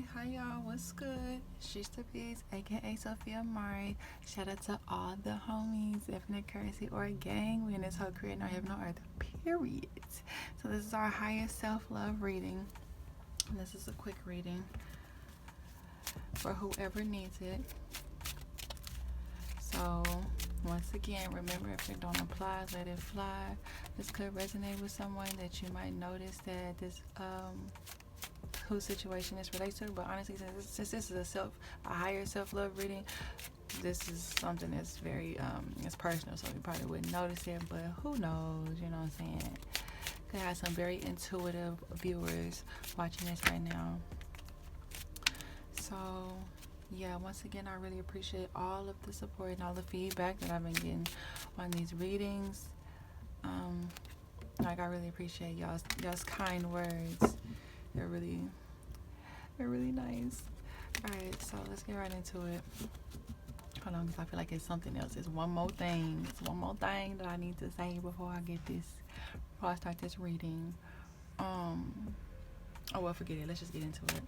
Hi y'all, what's good? She's the Beast, aka Sophia Mari. Shout out to all the homies, Infinite Currency or Gang. We in this whole creating our heaven on earth, period. So this is our highest self-love reading. And this is a quick reading for whoever needs it. So once again, remember, if it don't apply, let it fly. This could resonate with someone that you might notice that this whose situation this relates to. But honestly, since this is a higher self-love reading, this is something that's very it's personal, so you probably wouldn't notice it, but who knows, you know what I'm saying? Could have some very intuitive viewers watching this right now. So yeah, once again, I really appreciate all of the support and all the feedback that I've been getting on these readings. Like, I really appreciate y'all's kind words. They're really nice. Alright, so let's get right into it. Hold on, because I feel like it's something else. It's one more thing. It's one more thing that I need to say before I start this reading. Oh well, forget it. Let's just get into it.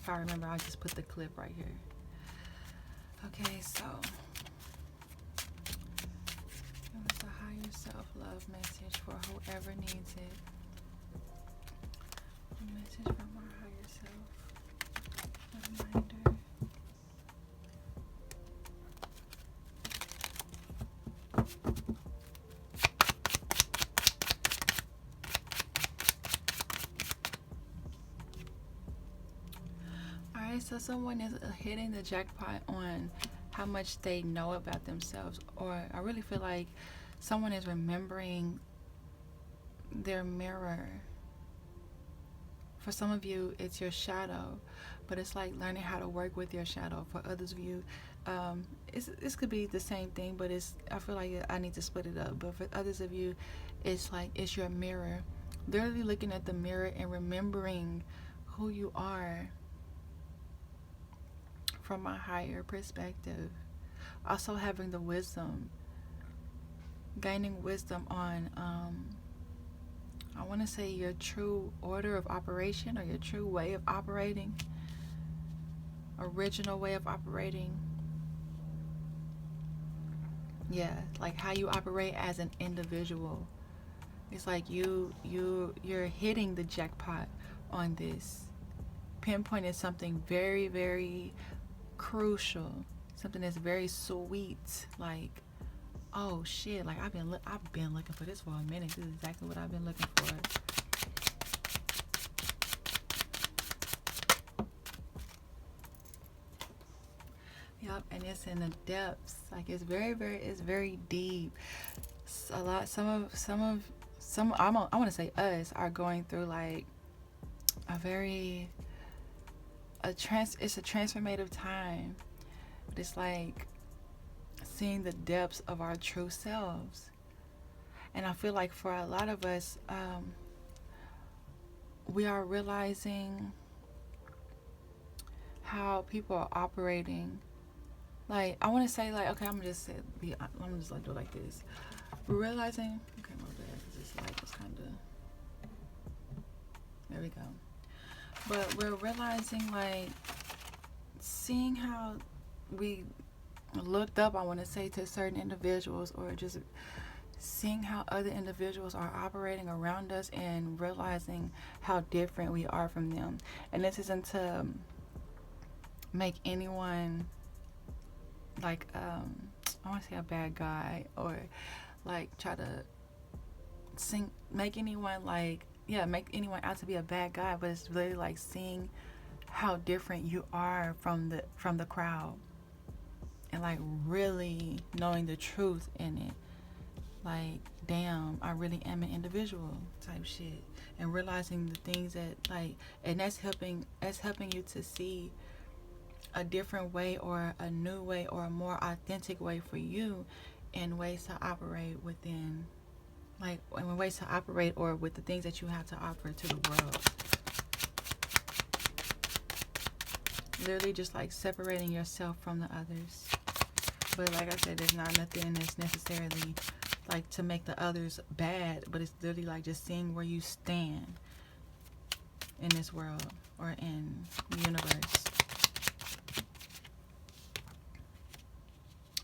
If I remember, I'll just put the clip right here. Okay, so it was a higher self-love message for whoever needs it. A message from our higher self. A reminder. Alright, so someone is hitting the jackpot on how much they know about themselves, or I really feel like someone is remembering their mirror. For some of you, it's your shadow, but it's like learning how to work with your shadow. For others of you, this could be the same thing, but I feel like I need to split it up. But for others of you, it's like it's your mirror. Literally looking at the mirror and remembering who you are from a higher perspective. Also having the wisdom, gaining wisdom on I want to say your true order of operation, or your true way of operating, original way of operating. Yeah, like how you operate as an individual. It's like you're hitting the jackpot on this. Pinpointing something very, very crucial, something that's very sweet. Like, oh shit, like I've been looking for this for a minute. This is exactly what I've been looking for. Yep, and it's in the depths. Like, it's very deep. I want to say us are going through like it's a transformative time. But it's like seeing the depths of our true selves. And I feel like for a lot of us, we are realizing how people are operating. Like, I want to say, like, okay, I'm just like do it like this. We're realizing, okay, my bad, because this light is kind of, there we go. But we're realizing, like, seeing how we looked up, I want to say, to certain individuals, or just seeing how other individuals are operating around us and realizing how different we are from them. And this isn't to make anyone like I want to say a bad guy, or like try to make anyone out to be a bad guy, but it's really like seeing how different you are from the crowd, and like really knowing the truth in it. Like, damn, I really am an individual type shit. And realizing the things that, like, and that's helping you to see a different way, or a new way, or a more authentic way for you, and ways to operate within, like, and ways to operate or with the things that you have to offer to the world. Literally just like separating yourself from the others. But like I said, there's not nothing that's necessarily like to make the others bad, but it's literally like just seeing where you stand. in this world or in the universe.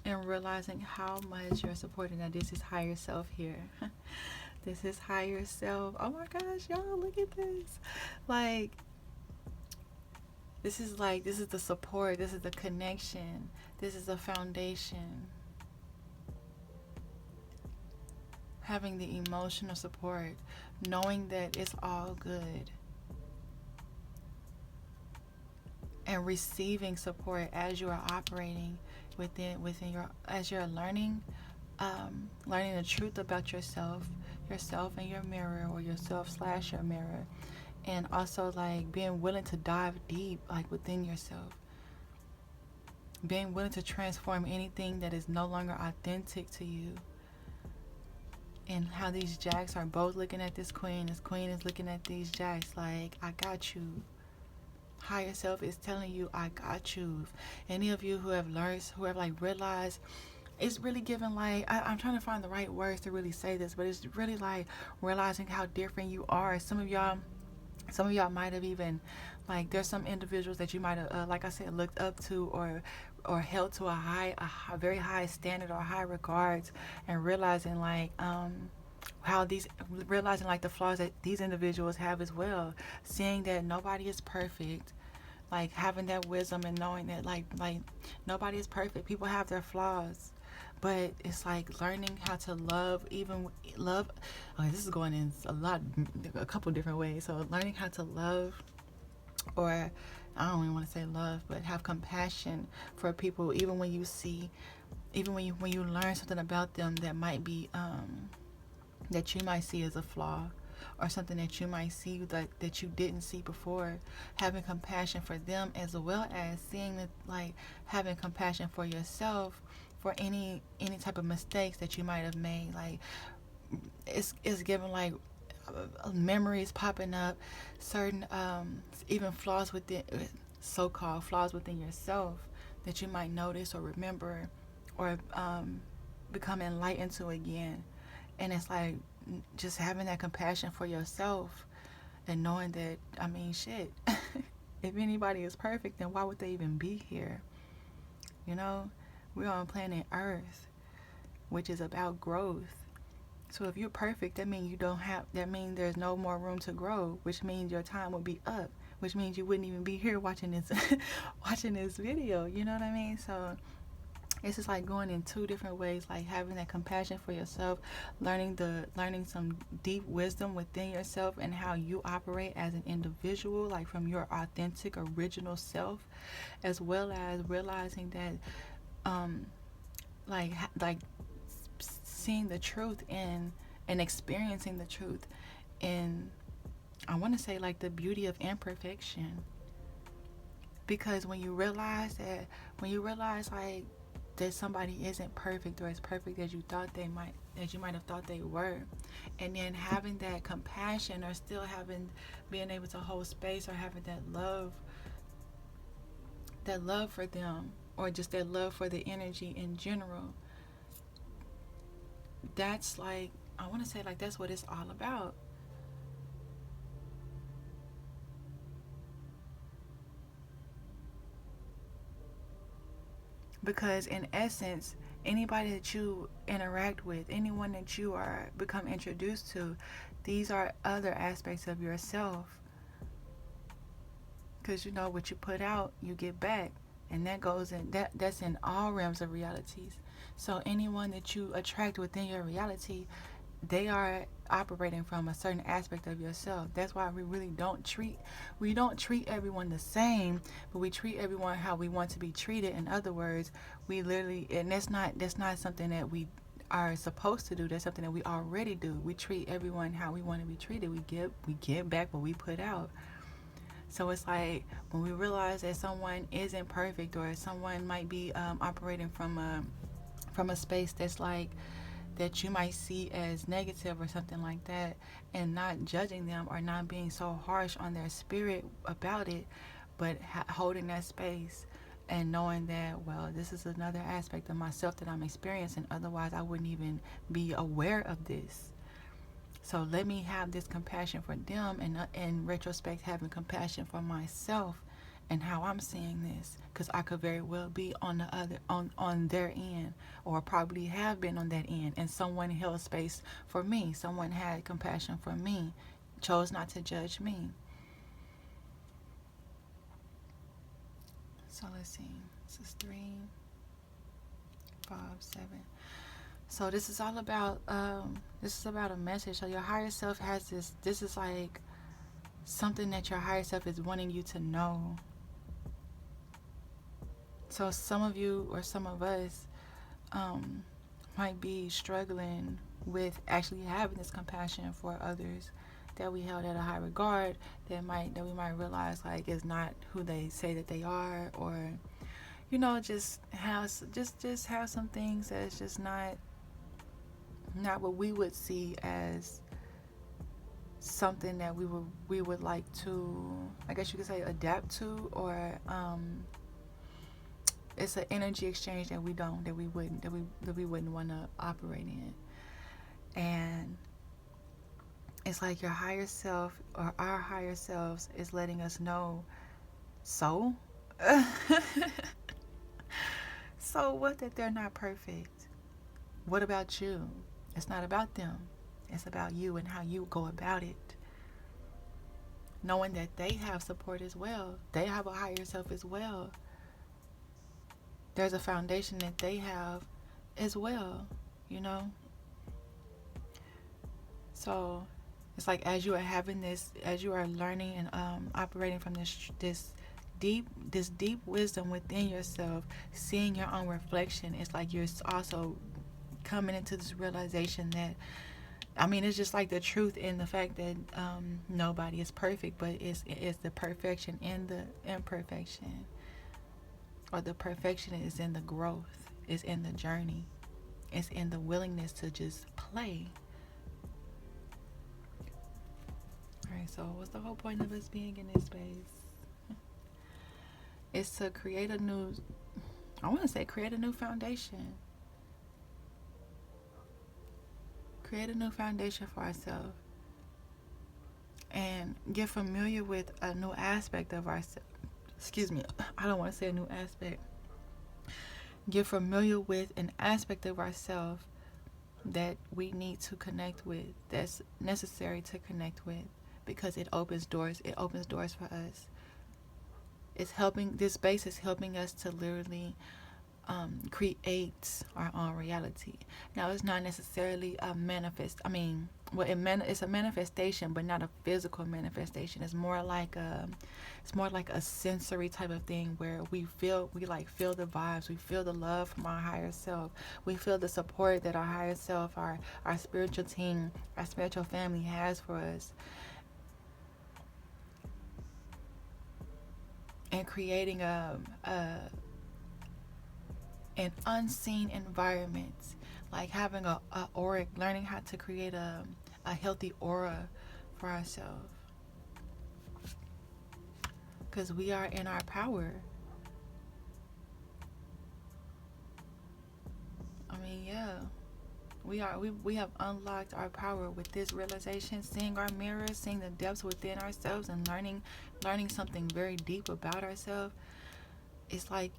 And realizing how much you're supporting that this is higher self here. This is higher self. Oh my gosh, y'all, look at this. Like, this is the support. This is the connection. This is the foundation. Having the emotional support, knowing that it's all good. And receiving support as you are operating within your, as you're learning the truth about yourself and your mirror, or yourself / your mirror. And also like being willing to dive deep like within yourself, being willing to transform anything that is no longer authentic to you. And how these jacks are both looking at this queen is looking at these jacks like, I got you. Higher self is telling you, I got you. Any of you who have learned, who have like realized, it's really giving like, I'm trying to find the right words to really say this, but it's really like realizing how different you are. Some of y'all might have even, like, there's some individuals that you might have, like I said, looked up to or held to a very high standard or high regards, and realizing like realizing like the flaws that these individuals have as well, seeing that nobody is perfect, like having that wisdom and knowing that like nobody is perfect. People have their flaws, but it's like learning how to love. Okay, this is going in a couple different ways. So learning how to love, or I don't even want to say love, but have compassion for people, even when you learn something about them that might be that you might see as a flaw, or something that you might see that you didn't see before. Having compassion for them, as well as seeing that, like, having compassion for yourself for any type of mistakes that you might have made. Like, it's given like memories popping up, certain even flaws within, so-called flaws within yourself, that you might notice or remember, or become enlightened to again. And it's like just having that compassion for yourself, and knowing that, I mean, shit, if anybody is perfect, then why would they even be here? You know, we're on planet Earth, which is about growth. So if you're perfect, that means there's no more room to grow, which means your time will be up, which means you wouldn't even be here watching this watching this video. You know what I mean? So it's just like going in two different ways, like having that compassion for yourself, learning some deep wisdom within yourself and how you operate as an individual, like from your authentic original self, as well as realizing that like seeing the truth in, and experiencing the truth in, I want to say, like, the beauty of imperfection. Because when you realize like that somebody isn't perfect, or as perfect as you might have thought they were, and then having that compassion, or still being able to hold space, or having that love for them, or just that love for the energy in general, that's like, I want to say, like, that's what it's all about. Because in essence, anybody that you interact with, anyone that you are become introduced to, these are other aspects of yourself. Because you know, what you put out, you get back. And that goes in, that's in all realms of realities. So anyone that you attract within your reality, they are operating from a certain aspect of yourself. That's why we really don't treat everyone the same, but we treat everyone how we want to be treated. In other words, we literally, and that's not something that we are supposed to do. That's something that we already do. We treat everyone how we want to be treated. We give back what we put out. So it's like, when we realize that someone isn't perfect, or someone might be operating from a space that's like, that you might see as negative or something like that, and not judging them, or not being so harsh on their spirit about it, but holding that space and knowing that, well, this is another aspect of myself that I'm experiencing, otherwise I wouldn't even be aware of this. So let me have this compassion for them, and in retrospect, having compassion for myself and how I'm seeing this, because I could very well be on the other on their end, or probably have been on that end, and someone held space for me. Someone had compassion for me, chose not to judge me. So let's see. This is 3, 5, 7. So this is all about a message. So your higher self has this is like something that your higher self is wanting you to know. So some of you or some of us might be struggling with actually having this compassion for others that we held at a high regard, that we might realize like is not who they say that they are, or just have some things that's just not what we would see as something that we would like to, I guess you could say, adapt to, or it's an energy exchange that we wouldn't want to operate in. And it's like your higher self, or our higher selves, is letting us know, so what, that they're not perfect. What about you? It's not about them. It's about you and how you go about it. Knowing that they have support as well. They have a higher self as well. There's a foundation that they have as well, So it's like as you are learning and operating from this deep wisdom within yourself, seeing your own reflection, it's like you're also coming into this realization that, it's just like the truth in the fact that nobody is perfect, but it's the perfection in the imperfection, or the perfection is in the growth, is in the journey, it's in the willingness to just play. Alright, so what's the whole point of us being in this space? It's to create a new foundation. Create a new foundation for ourselves. And get familiar with a new aspect of ourselves. Excuse me, I don't want to say a new aspect. Get familiar with an aspect of ourselves that we need to connect with, that's necessary to connect with, because it opens doors for us. This space is helping us to literally create our own reality. Now, it's not necessarily a it's a manifestation, but not a physical manifestation. It's more like a sensory type of thing, where we feel the vibes, we feel the love from our higher self, we feel the support that our higher self, our spiritual team, our spiritual family has for us. And creating an unseen environment, like having a aura, learning how to create a healthy aura for ourselves, because we are in our power. We have unlocked our power with this realization, seeing our mirrors, seeing the depths within ourselves, and learning something very deep about ourselves. It's like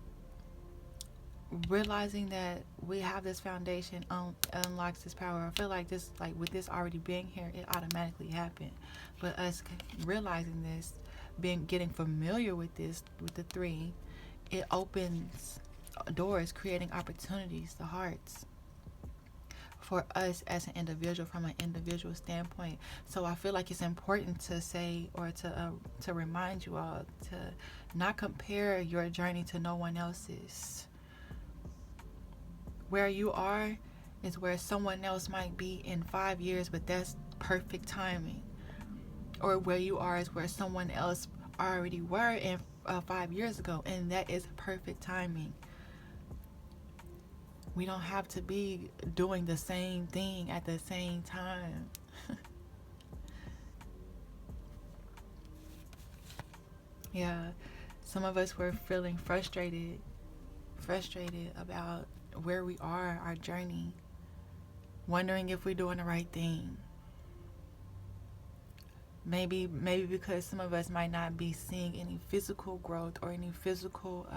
realizing that we have this foundation unlocks this power. I feel like this, like with this already being here, it automatically happened. But us realizing this, getting familiar with this, with the 3, it opens doors, creating opportunities, the hearts, for us as an individual, from an individual standpoint. So I feel like it's important to say, or to remind you all, to not compare your journey to no one else's. Where you are is where someone else might be in 5 years, but that's perfect timing. Or where you are is where someone else already were in 5 years ago, and that is perfect timing. We don't have to be doing the same thing at the same time. Yeah, some of us were feeling frustrated about where we are, our journey, wondering if we're doing the right thing, Maybe because some of us might not be seeing any physical growth or any physical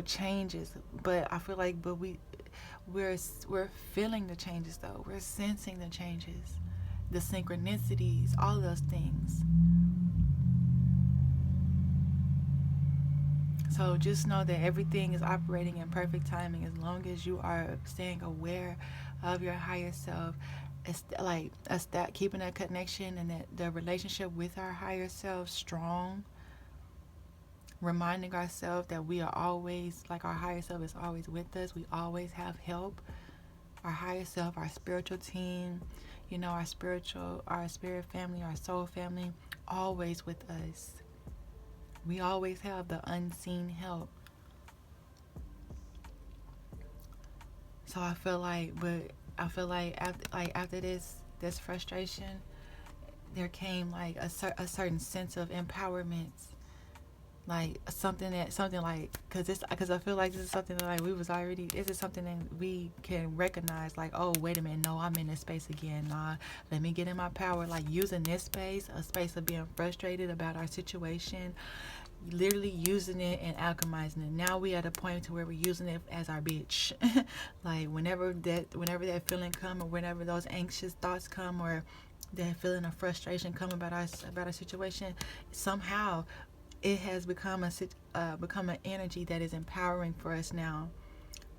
changes, but I feel like we're feeling the changes though. We're sensing the changes, the synchronicities, all of those things. So just know that everything is operating in perfect timing as long as you are staying aware of your higher self. It's like us that keeping that connection and that the relationship with our higher self strong, reminding ourselves that we are always, like, our higher self is always with us. We always have help. Our higher self, our spiritual team, our spirit family, our soul family, always with us. We always have the unseen help. So I feel like after this frustration, there came like a certain sense of empowerment, like something like, because I feel like this is something that, like, this is something that we can recognize, like, oh, wait a minute, no, I'm in this space again. Nah, let me get in my power, like using this space, a space of being frustrated about our situation, literally using it and alchemizing it. Now we at a point to where we're using it as our bitch. Like whenever that feeling come, or whenever those anxious thoughts come, or that feeling of frustration come about our situation, somehow it has become an energy that is empowering for us now.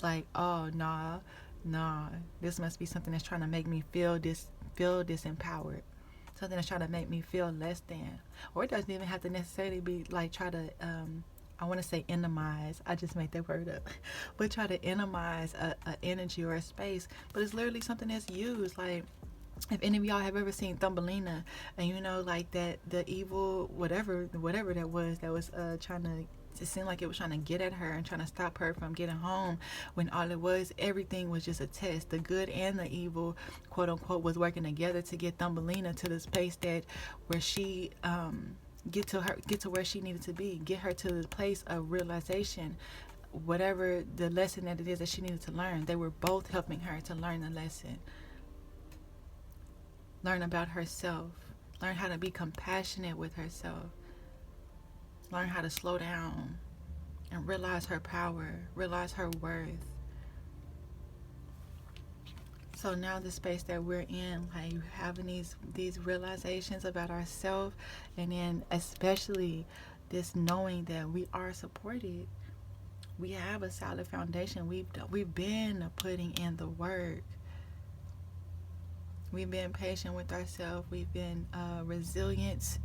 Like, oh, nah, this must be something that's trying to make me feel disempowered, something that's trying to make me feel less than. Or it doesn't even have to necessarily be like try to I want to say enemize. I just made that word up. But try to enemize a energy or a space. But it's literally something that's used. Like, if any of y'all have ever seen Thumbelina, and like that, the evil whatever that was trying to, it seemed like it was trying to get at her and trying to stop her from getting home, when all it was, everything was just a test. The good and the evil, quote unquote, was working together to get Thumbelina to this place where she get to where she needed to be, get her to the place of realization, whatever the lesson that it is that she needed to learn. They were both helping her to learn the lesson, learn about herself, learn how to be compassionate with herself, learn how to slow down and realize her power, realize her worth. So now the space that we're in, like having these realizations about ourselves, and then especially this knowing that we are supported. We have a solid foundation. We've been putting in the work. We've been patient with ourselves. We've been resilient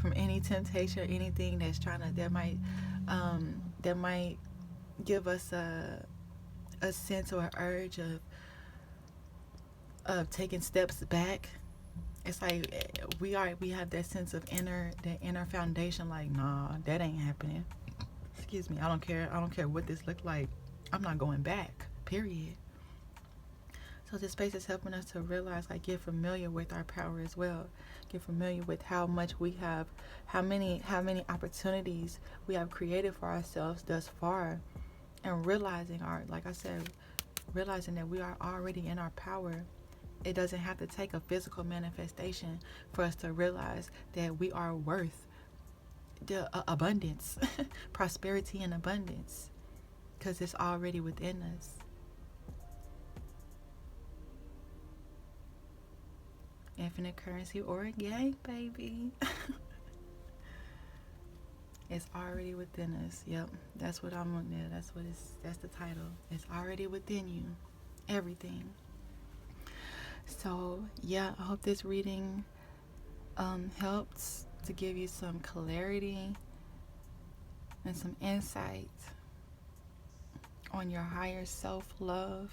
from any temptation or anything that might give us a sense or an urge of taking steps back. It's like we have that sense of inner foundation. Like, nah, that ain't happening. Excuse me. I don't care what this looked like. I'm not going back. Period. So this space is helping us to realize, like, get familiar with our power as well. Get familiar with how much we have, how many opportunities we have created for ourselves thus far, and realizing realizing that we are already in our power. It doesn't have to take a physical manifestation for us to realize that we are worth the abundance, prosperity and abundance, because it's already within us. Infinite currency or a gang, baby. It's already within us. Yep, that's what I'm on there. That's the title. It's already within you. Everything. So yeah, I hope this reading helps to give you some clarity and some insight on your higher self-love.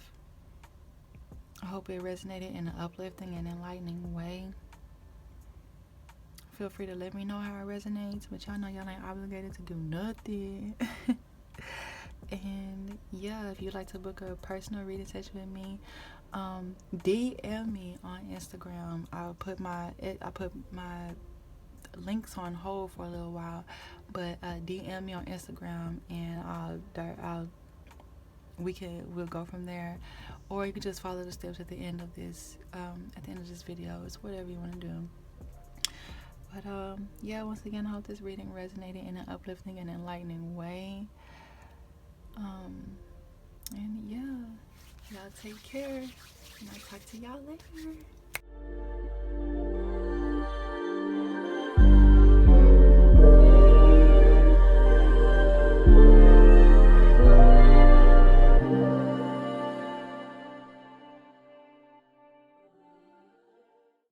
I hope it resonated in an uplifting and enlightening way. Feel free to let me know how it resonates, but y'all know y'all ain't obligated to do nothing. And yeah, if you'd like to book a personal reading session with me, DM me on Instagram. I'll put my links on hold for a little while, but DM me on Instagram, and we'll go from there. Or you can just follow the steps at the end of this video. It's whatever you want to do. But yeah, once again, I hope this reading resonated in an uplifting and enlightening way. And yeah, y'all take care, and I'll talk to y'all later.